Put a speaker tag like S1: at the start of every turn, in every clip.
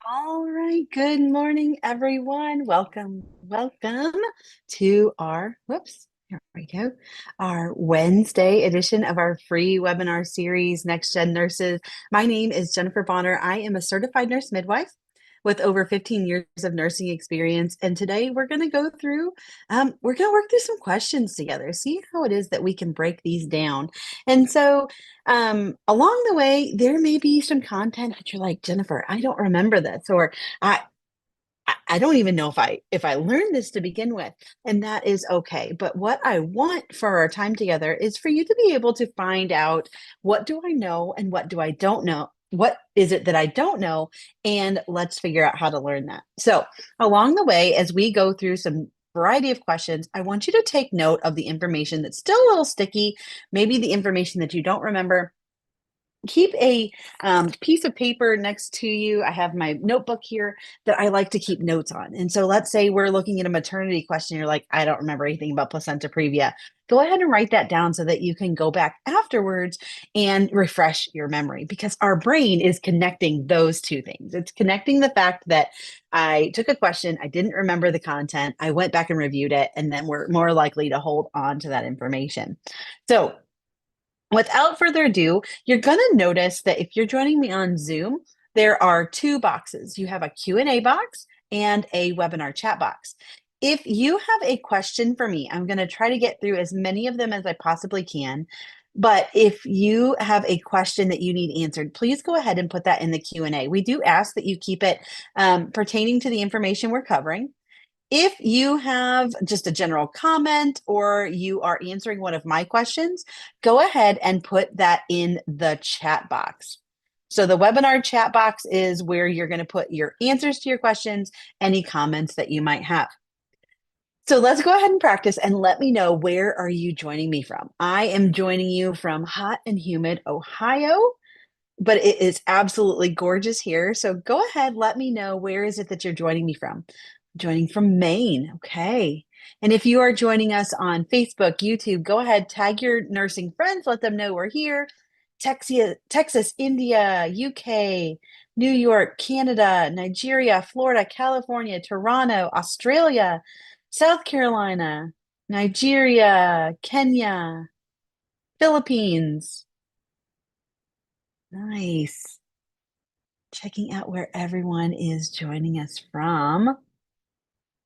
S1: All right. Good morning, everyone. Welcome to our, here we go, our Wednesday edition of our free webinar series, Next Gen Nurses. My name is Jennifer Bonner. I am a certified nurse midwife with over 15 years of nursing experience. And today we're going to we're going to work through some questions together, see how it is that we can break these down. And so along the way, there may be some content that you're like, Jennifer, I don't remember this, or I I don't even know if I learned this to begin with, and that is okay. But what I want for our time together is for you to be able to find out, what do I know and what do I don't know? What is it that I don't know? And let's figure out how to learn that. So, along the way, as we go through some variety of questions, I want you to take note of the information that's still a little sticky, maybe the information that you don't remember. Keep a piece of paper next to you. I have my notebook here that I like to keep notes on. And so let's say we're looking at a maternity question. You're like, I don't remember anything about placenta previa. Go ahead and write that down so that you can go back afterwards and refresh your memory, because our brain is connecting those two things. It's connecting the fact that I took a question, I didn't remember the content, I went back and reviewed it, and then we're more likely to hold on to that information. So without further ado, you're going to notice that if you're joining me on Zoom, there are two boxes. You have a Q&A box and a webinar chat box. If you have a question for me, I'm going to try to get through as many of them as I possibly can. But if you have a question that you need answered, please go ahead and put that in the Q&A. We do ask that you keep it pertaining to the information we're covering. If you have just a general comment or you are answering one of my questions, go ahead and put that in the chat box. So the webinar chat box is where you're going to put your answers to your questions, any comments that you might have. So let's go ahead and practice, and let me know, where are you joining me from? I am joining you from hot and humid Ohio, but it is absolutely gorgeous here. So go ahead, let me know, where is it that you're joining me from? Joining from Maine. Okay. And if you are joining us on Facebook, YouTube, go ahead, tag your nursing friends, let them know we're here. Texas, India, UK, New York, Canada, Nigeria, Florida, California, Toronto, Australia, South Carolina, Nigeria, Kenya, Philippines. Nice. Checking out where everyone is joining us from.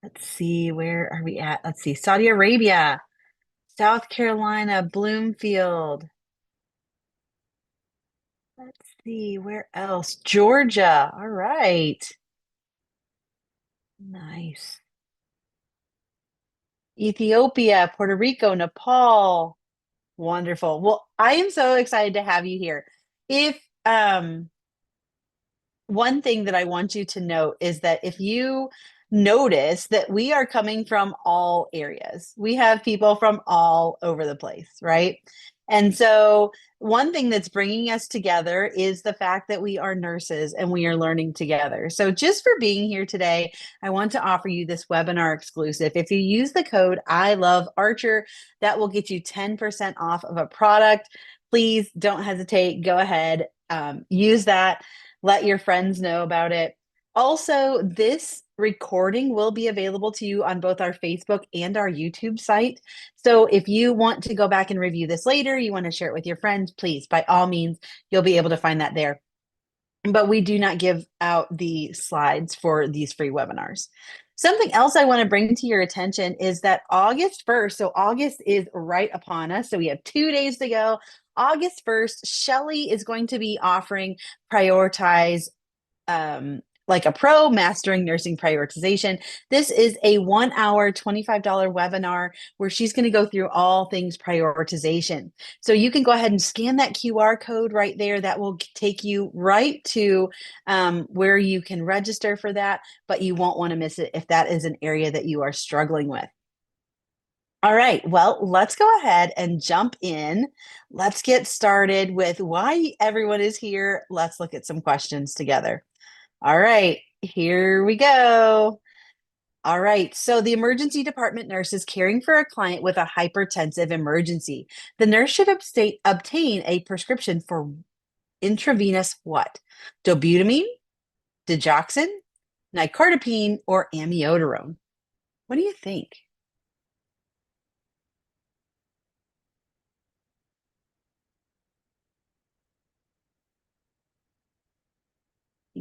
S1: Let's see, where are we at? Let's see, Saudi Arabia, South Carolina, Bloomfield. Let's see, where else? Georgia. All right. Nice. Ethiopia, Puerto Rico, Nepal. Wonderful. Well, I am so excited to have you here. If one thing that I want you to note is that if you notice that we are coming from all areas, we have people from all over the place, right? And so, one thing that's bringing us together is the fact that we are nurses and we are learning together. So, just for being here today, I want to offer you this webinar exclusive. If you use the code I love Archer, that will get you 10% off of a product. Please don't hesitate. Go ahead, use that, let your friends know about it. Also, this recording will be available to you on both our Facebook and our YouTube site. So if you want to go back and review this later, you want to share it with your friends, please, by all means, you'll be able to find that there. But we do not give out the slides for these free webinars. Something else I want to bring to your attention is that August 1st, so August is right upon us. So we have 2 days to go. August 1st, Shelly is going to be offering Prioritize, like a pro, mastering nursing prioritization. This is a 1 hour, $25 webinar where she's going to go through all things prioritization. So you can go ahead and scan that QR code right there. That will take you right to where you can register for that, but you won't want to miss it if that is an area that you are struggling with. All right, well, let's go ahead and jump in. Let's get started with why everyone is here. Let's look at some questions together. All right, here we go. All right, so the emergency department nurse is caring for a client with a hypertensive emergency. The nurse should obtain a prescription for intravenous what? Dobutamine, digoxin, nicardipine, or amiodarone? What do you think?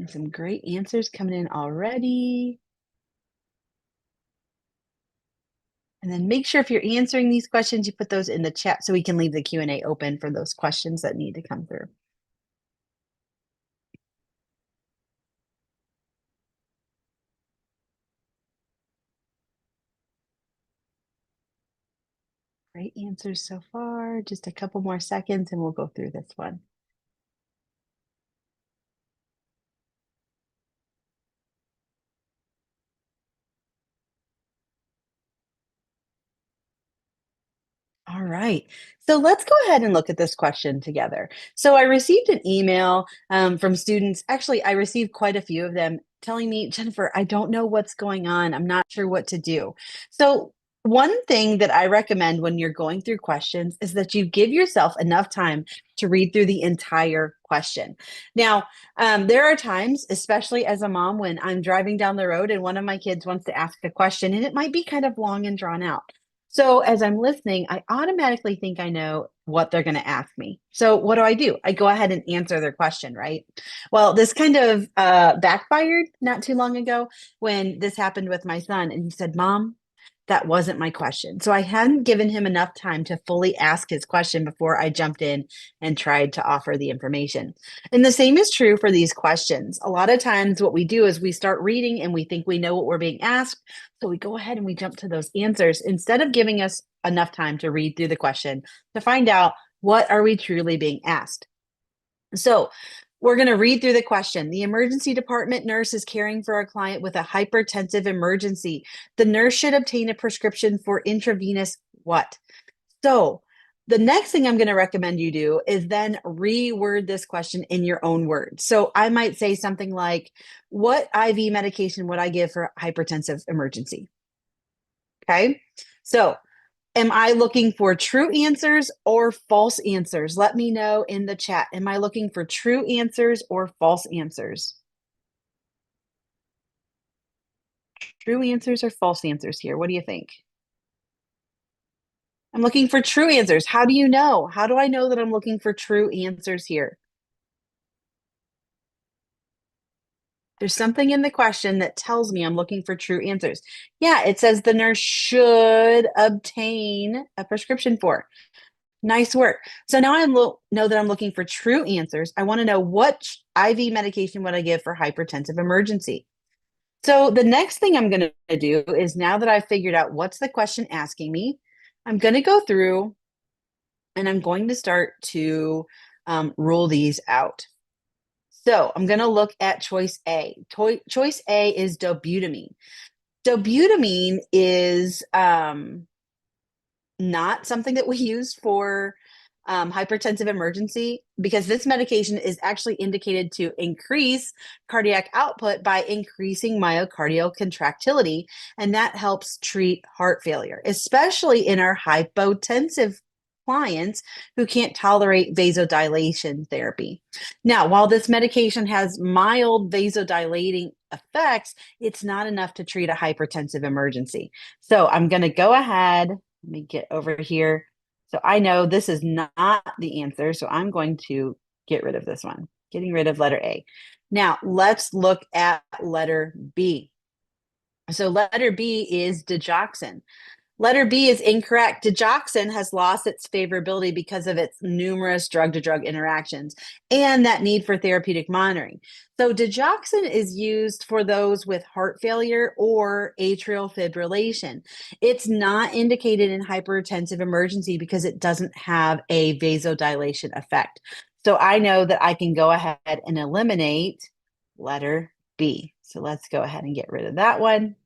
S1: Some great answers coming in already. And then make sure if you're answering these questions, you put those in the chat so we can leave the Q&A open for those questions that need to come through. Great answers so far. Just a couple more seconds and we'll go through this one. All right. So let's go ahead and look at this question together. So I received an email from students. Actually, I received quite a few of them telling me, Jennifer, I don't know what's going on. I'm not sure what to do. So one thing that I recommend when you're going through questions is that you give yourself enough time to read through the entire question. Now, there are times, especially as a mom, when I'm driving down the road and one of my kids wants to ask a question, and it might be kind of long and drawn out. So as I'm listening, I automatically think I know what they're going to ask me. So what do? I go ahead and answer their question, right? Well, this kind of backfired not too long ago when this happened with my son. And he said, Mom, that wasn't my question. So I hadn't given him enough time to fully ask his question before I jumped in and tried to offer the information. And the same is true for these questions. A lot of times what we do is we start reading and we think we know what we're being asked. So we go ahead and we jump to those answers instead of giving us enough time to read through the question to find out what are we truly being asked. So we're going to read through the question. The emergency department nurse is caring for a client with a hypertensive emergency. The nurse should obtain a prescription for intravenous what? So the next thing I'm going to recommend you do is then reword this question in your own words. So I might say something like, what IV medication would I give for hypertensive emergency? Okay. So am I looking for true answers or false answers? Let me know in the chat. Am I looking for true answers or false answers? True answers or false answers here? What do you think? I'm looking for true answers. How do you know? How do I know that I'm looking for true answers here? There's something in the question that tells me I'm looking for true answers. Yeah, it says the nurse should obtain a prescription for. Nice work. So now I know that I'm looking for true answers. I want to know what IV medication would I give for hypertensive emergency. So the next thing I'm going to do is now that I've figured out what's the question asking me, I'm going to go through and I'm going to start to rule these out. So I'm going to look at choice A. Choice A is dobutamine. Dobutamine is not something that we use for hypertensive emergency because this medication is actually indicated to increase cardiac output by increasing myocardial contractility, and that helps treat heart failure, especially in our hypotensive clients who can't tolerate vasodilation therapy. Now, while this medication has mild vasodilating effects, it's not enough to treat a hypertensive emergency. So I'm going to go ahead. Let me get over here. So I know this is not the answer. So I'm going to get rid of this one, getting rid of letter A. Now let's look at letter B. So letter B is digoxin. Letter B is incorrect. Digoxin has lost its favorability because of its numerous drug-to-drug interactions and that need for therapeutic monitoring. So digoxin is used for those with heart failure or atrial fibrillation. It's not indicated in hypertensive emergency because it doesn't have a vasodilation effect. So I know that I can go ahead and eliminate letter B. So let's go ahead and get rid of that one.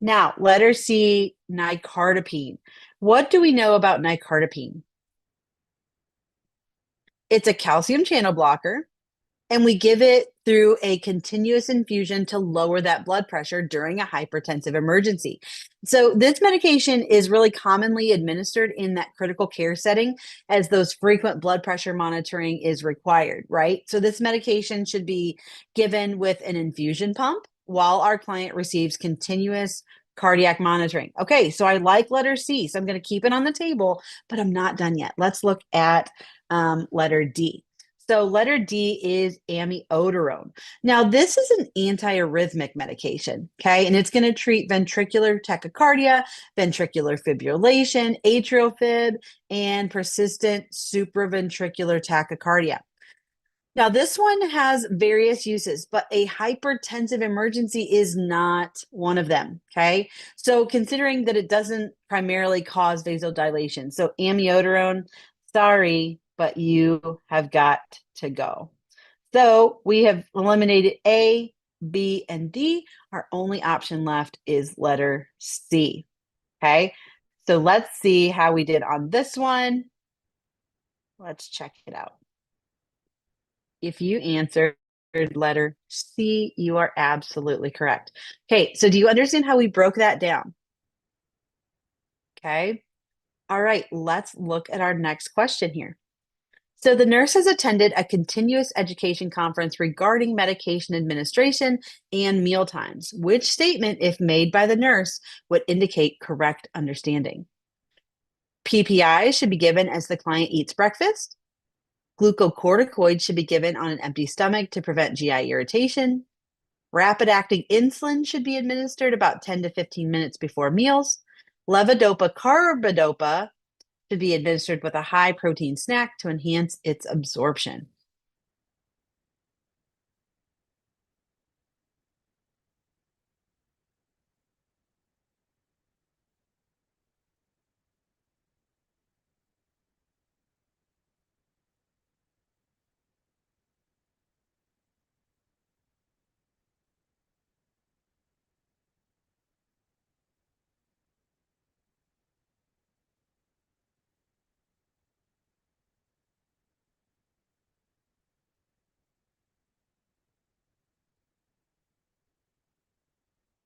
S1: Now, letter C, nicardipine. What do we know about nicardipine? It's a calcium channel blocker, and we give it through a continuous infusion to lower that blood pressure during a hypertensive emergency. So, this medication is really commonly administered in that critical care setting as those frequent blood pressure monitoring is required, right? So, this medication should be given with an infusion pump while our client receives continuous cardiac monitoring. Okay, so I like letter C, so I'm going to keep it on the table, but I'm not done yet. Let's look at letter D. So letter D is amiodarone. Now, this is an antiarrhythmic medication, okay? And it's going to treat ventricular tachycardia, ventricular fibrillation, atrial fib, and persistent supraventricular tachycardia. Now, this one has various uses, but a hypertensive emergency is not one of them. Okay. So, considering that it doesn't primarily cause vasodilation, so amiodarone, sorry, but you have got to go. So, we have eliminated A, B, and D. Our only option left is letter C. Okay. So, let's see how we did on this one. Let's check it out. If you answered letter C, you are absolutely correct. Okay, so do you understand how we broke that down? Okay. All right, let's look at our next question here. So the nurse has attended a continuous education conference regarding medication administration and meal times. Which statement, if made by the nurse, would indicate correct understanding? PPI should be given as the client eats breakfast. Glucocorticoids should be given on an empty stomach to prevent GI irritation. Rapid acting insulin should be administered about 10 to 15 minutes before meals. Levodopa carbidopa should be administered with a high protein snack to enhance its absorption.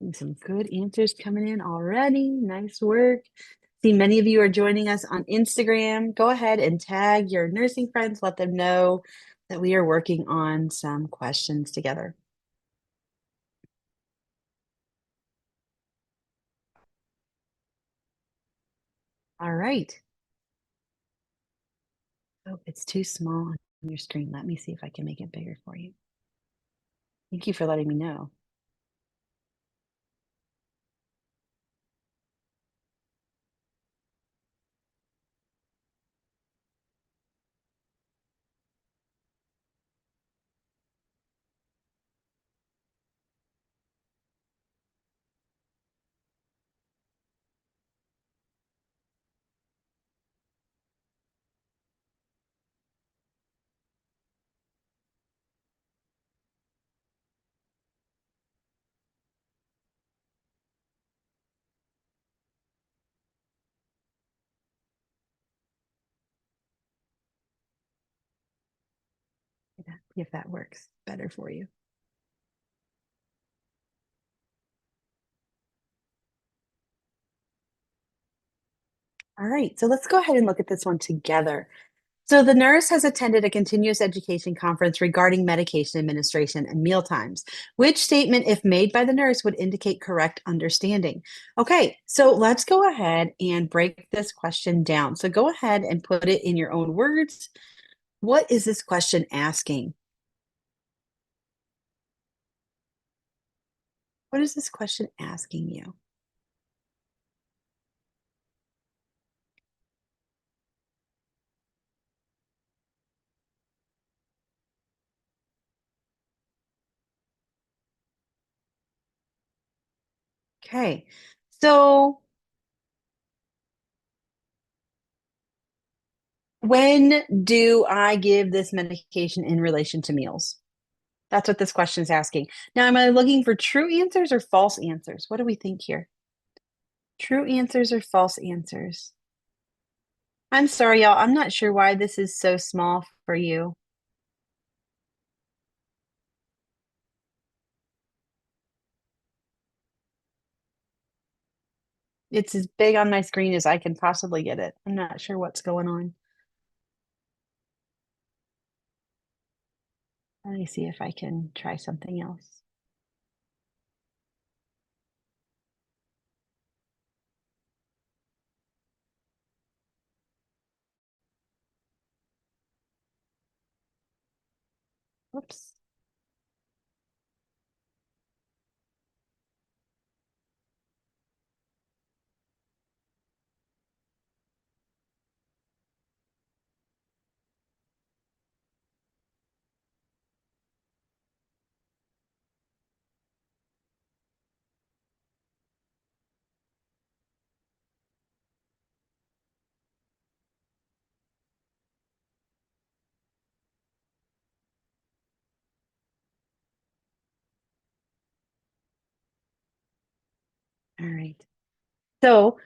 S1: And some good answers coming in already. Nice work. See, many of you are joining us on Instagram. Go ahead and tag your nursing friends. Let them know that we are working on some questions together. All right. Oh, it's too small on your screen. Let me see if I can make it bigger for you. Thank you for letting me know. If that works better for you. All right, so let's go ahead and look at this one together. So the nurse has attended a continuous education conference regarding medication administration and meal times. Which statement, if made by the nurse, would indicate correct understanding? Okay, so let's go ahead and break this question down. So go ahead and put it in your own words. What is this question asking? What is this question asking you? Okay, so when do I give this medication in relation to meals? That's what this question is asking. Now, am I looking for true answers or false answers? What do we think here? True answers or false answers? I'm sorry, y'all. I'm not sure why this is so small for you. It's as big on my screen as I can possibly get it. I'm not sure what's going on. Let me see if I can try something else. Whoops. All right. So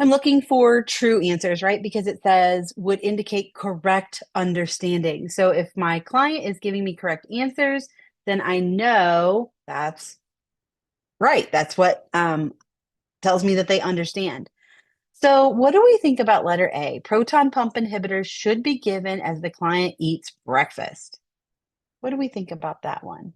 S1: I'm looking for true answers, right? Because it says would indicate correct understanding. So if my client is giving me correct answers, then I know that's right. That's what tells me that they understand. So, what do we think about letter A? Proton pump inhibitors should be given as the client eats breakfast. What do we think about that one?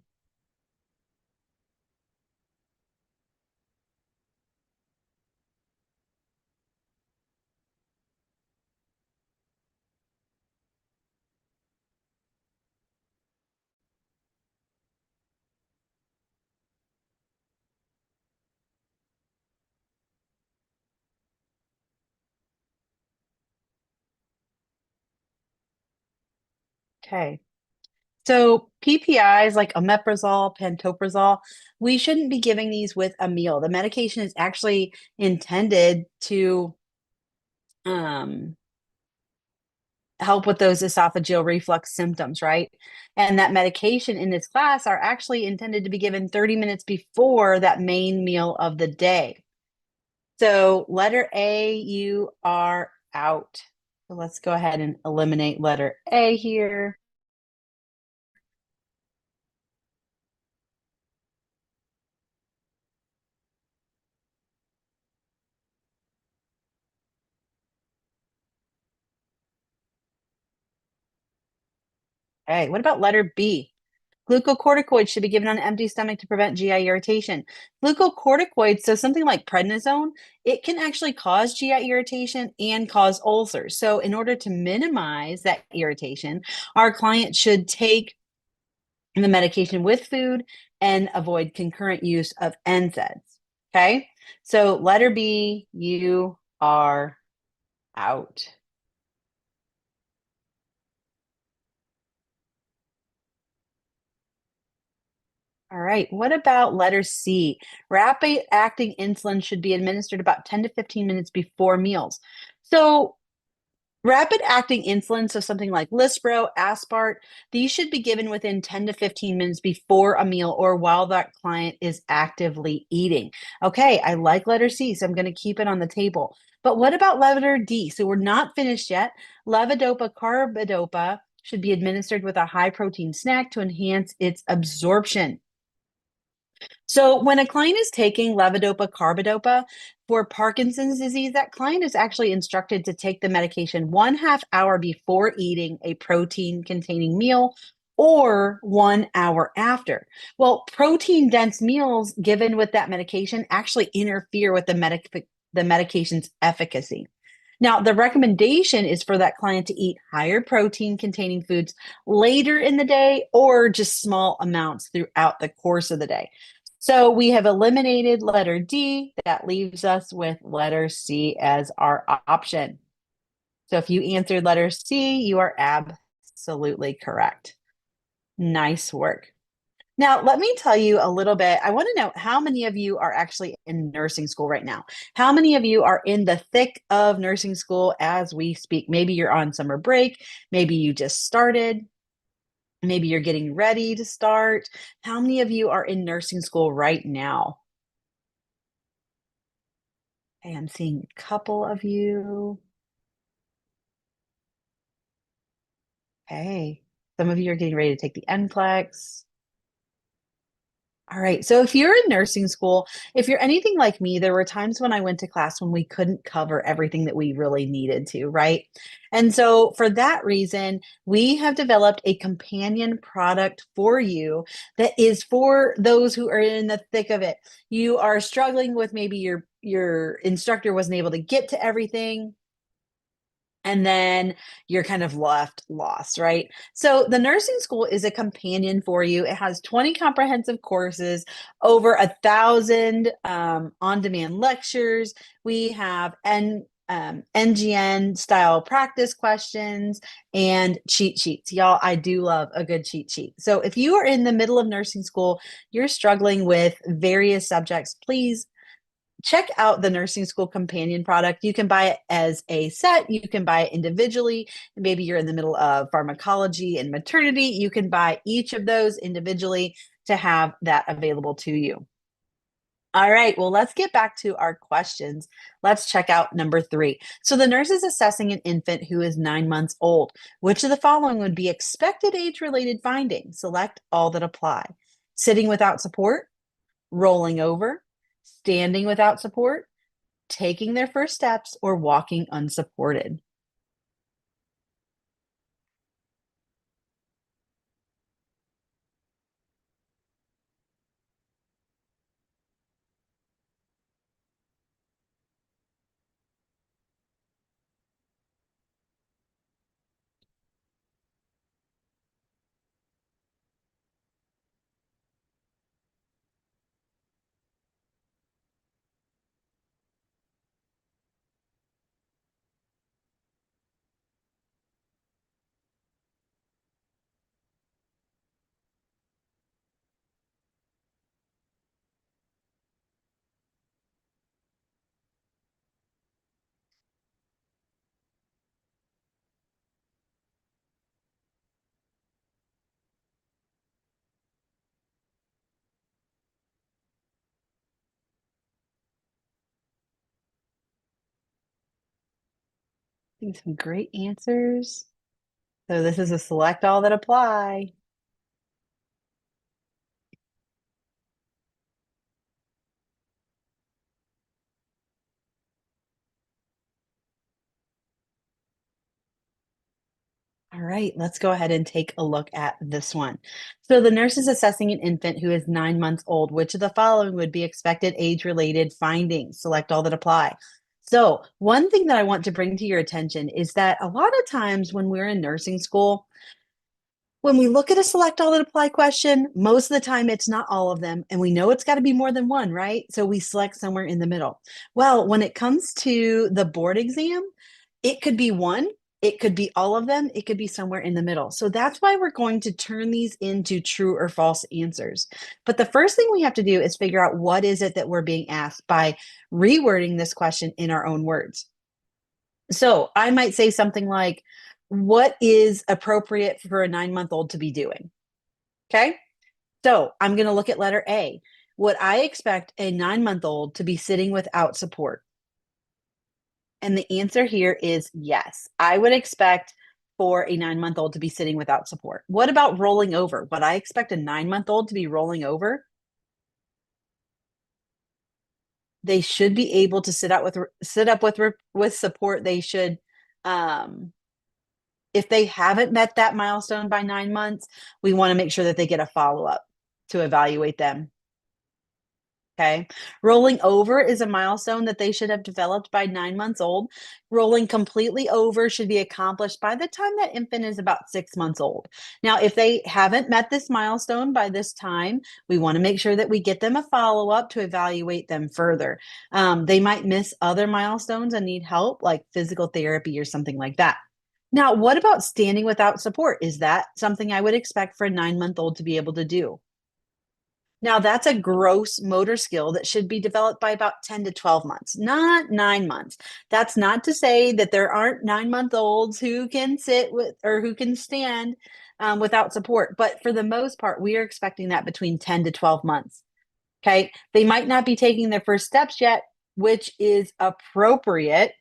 S1: Okay. So, PPIs like omeprazole, pantoprazole, we shouldn't be giving these with a meal. The medication is actually intended to um, help with those esophageal reflux symptoms, right? And that medication in this class are actually intended to be given 30 minutes before that main meal of the day. So, letter A, you are out. So, let's go ahead and eliminate letter A here. Okay, what about letter B? Glucocorticoids should be given on an empty stomach to prevent GI irritation. Glucocorticoids, so something like prednisone, it can actually cause GI irritation and cause ulcers. So, in order to minimize that irritation, our client should take the medication with food and avoid concurrent use of NSAIDs. Okay, so letter B, you are out. All right. What about letter C? Rapid acting insulin should be administered about 10 to 15 minutes before meals. So, rapid acting insulin, so something like Lispro, Aspart, these should be given within 10 to 15 minutes before a meal or while that client is actively eating. Okay, I like letter C, so I'm going to keep it on the table. But what about letter D? So, we're not finished yet. Levodopa carbidopa should be administered with a high protein snack to enhance its absorption. So when a client is taking levodopa carbidopa for Parkinson's disease, that client is actually instructed to take the medication 1/2 hour before eating a protein containing meal or 1 hour after. Well, protein dense meals given with that medication actually interfere with the medication's efficacy. Now, the recommendation is for that client to eat higher protein containing foods later in the day or just small amounts throughout the course of the day. So we have eliminated letter D. That leaves us with letter C as our option. So if you answered letter C, you are absolutely correct. Nice work. Now, let me tell you a little bit. I want to know how many of you are actually in nursing school right now? How many of you are in the thick of nursing school as we speak? Maybe you're on summer break. Maybe you just started. Maybe you're getting ready to start. How many of you are in nursing school right now? Okay, I'm seeing a couple of you. Hey, some of you are getting ready to take the NCLEX. All right. So if you're in nursing school, if you're anything like me, there were times when I went to class when we couldn't cover everything that we really needed to, right? And so for that reason, we have developed a companion product for you that is for those who are in the thick of it. You are struggling with maybe your instructor wasn't able to get to everything and then you're kind of left lost, right? So the nursing school is a companion for you. It has 20 comprehensive courses, over 1,000 on-demand lectures. We have NGN style practice questions and cheat sheets. Y'all, I do love a good cheat sheet. So if you are in the middle of nursing school, you're struggling with various subjects, please check out the nursing school companion product. You can buy it as a set, you can buy it individually. Maybe you're in the middle of pharmacology and maternity. You can buy each of those individually to have that available to you. All right, well, let's get back to our questions. Let's check out number 3. So the nurse is assessing an infant who is 9 months old. Which of the following would be expected age-related findings? Select all that apply. Sitting without support, rolling over, standing without support, taking their first steps, or walking unsupported. I think some great answers. So this is a select all that apply. All right, let's go ahead and take a look at this one. So the nurse is assessing an infant who is 9 months old. Which of the following would be expected age-related findings? Select all that apply. So one thing that I want to bring to your attention is that a lot of times when we're in nursing school, when we look at a select all that apply question, most of the time it's not all of them. And we know it's got to be more than one, right? So we select somewhere in the middle. Well, when it comes to the board exam, it could be one, it could be all of them, it could be somewhere in the middle. So that's why we're going to turn these into true or false answers. But the first thing we have to do is figure out what is it that we're being asked by rewording this question in our own words. So I might say something like, what is appropriate for a 9 month old to be doing? Okay. So I'm going to look at letter A. Would I expect a 9 month old to be sitting without support? And the answer here is yes. I would expect for a 9 month old to be sitting without support. What about rolling over? Would I expect a 9 month old to be rolling over? They should be able to sit up with support. They should if they haven't met that milestone by 9 months, we want to make sure that they get a follow-up to evaluate them. Okay. Rolling over is a milestone that they should have developed by 9 months old. Rolling completely over should be accomplished by the time that infant is about 6 months old. Now, if they haven't met this milestone by this time, we want to make sure that we get them a follow up to evaluate them further. They might miss other milestones and need help, like physical therapy or something like that. Now, what about standing without support? Is that something I would expect for a 9 month old to be able to do? Now, that's a gross motor skill that should be developed by about 10 to 12 months, not 9 months. That's not to say that there aren't 9 month olds who can sit with or who can stand without support. But for the most part, we are expecting that between 10 to 12 months. Okay. They might not be taking their first steps yet, which is appropriate,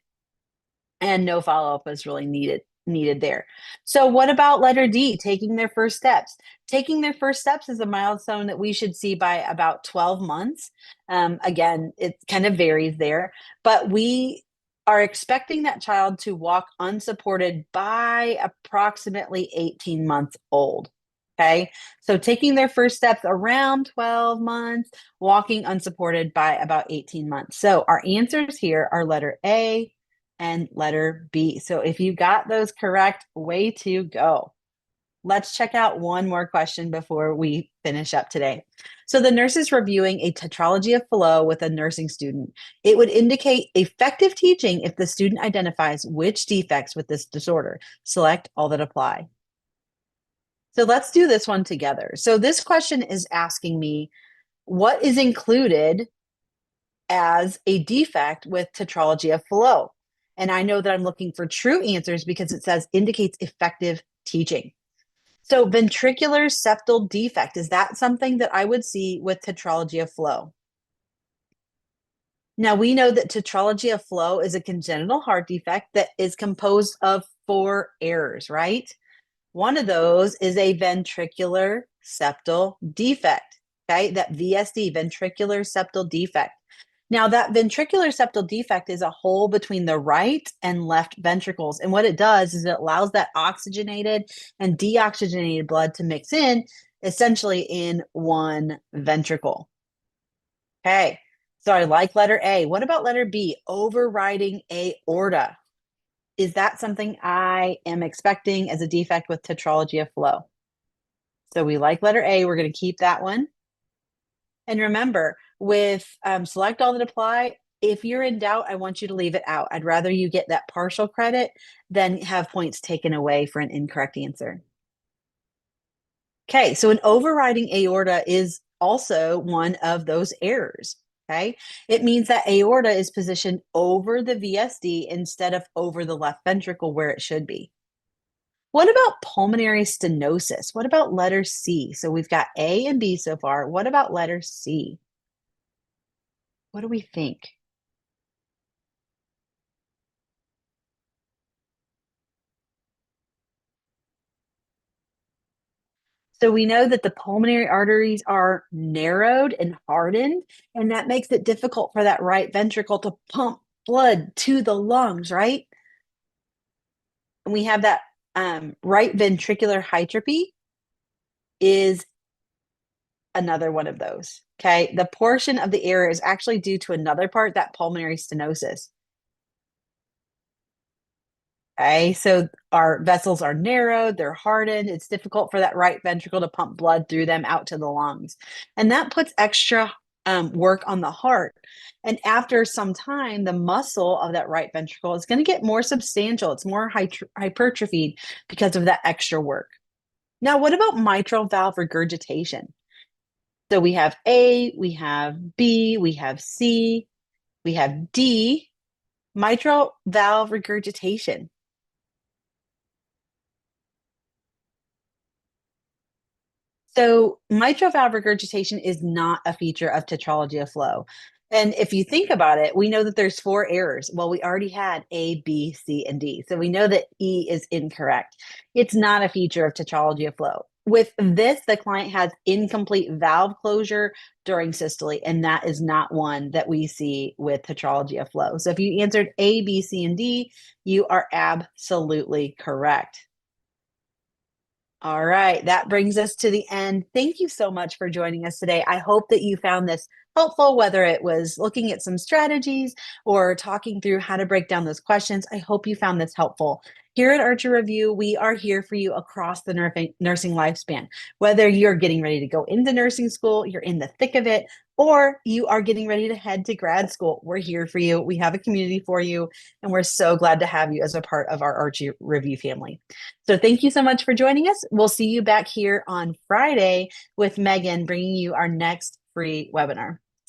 S1: and no follow up is really needed. needed there. So what about letter D, taking their first steps? Taking their first steps is a milestone that we should see by about 12 months. Again, it kind of varies there, but we are expecting that child to walk unsupported by approximately 18 months old. Okay. So taking their first steps around 12 months, walking unsupported by about 18 months. So our answers here are letter A and letter B. So if you got those correct, way to go. Let's check out one more question before we finish up today. So the nurse is reviewing a Tetralogy of Fallot with a nursing student. It would indicate effective teaching if the student identifies which defects with this disorder. Select all that apply. So let's do this one together. So this question is asking me, what is included as a defect with Tetralogy of Fallot? And I know that I'm looking for true answers because it says indicates effective teaching. So ventricular septal defect, is that something that I would see with Tetralogy of Fallot? Now we know that Tetralogy of Fallot is a congenital heart defect that is composed of 4 errors, right? One of those is a ventricular septal defect, okay? That VSD, ventricular septal defect. Now, that ventricular septal defect is a hole between the right and left ventricles. And what it does is it allows that oxygenated and deoxygenated blood to mix in, essentially in one ventricle. Okay, so I like letter A. What about letter B, overriding aorta? Is that something I am expecting as a defect with Tetralogy of Fallot? So we like letter A. We're going to keep that one. And remember, with select all that apply, if you're in doubt, I want you to leave it out. I'd rather you get that partial credit than have points taken away for an incorrect answer. Okay, so an overriding aorta is also one of those errors. Okay, it means that aorta is positioned over the VSD instead of over the left ventricle where it should be. What about pulmonary stenosis? What about letter C? So we've got A and B so far. What about letter C? What do we think? So we know that the pulmonary arteries are narrowed and hardened, and that makes it difficult for that right ventricle to pump blood to the lungs, right? And we have that right ventricular hypertrophy is another one of those. Okay. The portion of the error is actually due to another part, that pulmonary stenosis. Okay, so our vessels are narrowed, they're hardened. It's difficult for that right ventricle to pump blood through them out to the lungs. And that puts extra work on the heart. And after some time, the muscle of that right ventricle is going to get more substantial. It's more hypertrophied because of that extra work. Now, what about mitral valve regurgitation? So we have A, we have B, we have C, we have D, mitral valve regurgitation. So mitral valve regurgitation is not a feature of tetralogy of flow. And if you think about it, we know that there's 4 errors. Well, we already had A, B, C, and D. So we know that E is incorrect. It's not a feature of tetralogy of flow. With this, the client has incomplete valve closure during systole, and that is not one that we see with tetralogy of flow. So if you answered A, B, C, and D, you are absolutely correct. All right, that brings us to the end. Thank you so much for joining us today. I hope that you found this helpful, whether it was looking at some strategies or talking through how to break down those questions. I hope you found this helpful. Here at Archer Review, we are here for you across the nursing lifespan. Whether you're getting ready to go into nursing school, you're in the thick of it, or you are getting ready to head to grad school, we're here for you. We have a community for you, and we're so glad to have you as a part of our Archer Review family. So thank you so much for joining us. We'll see you back here on Friday with Megan bringing you our next free webinar.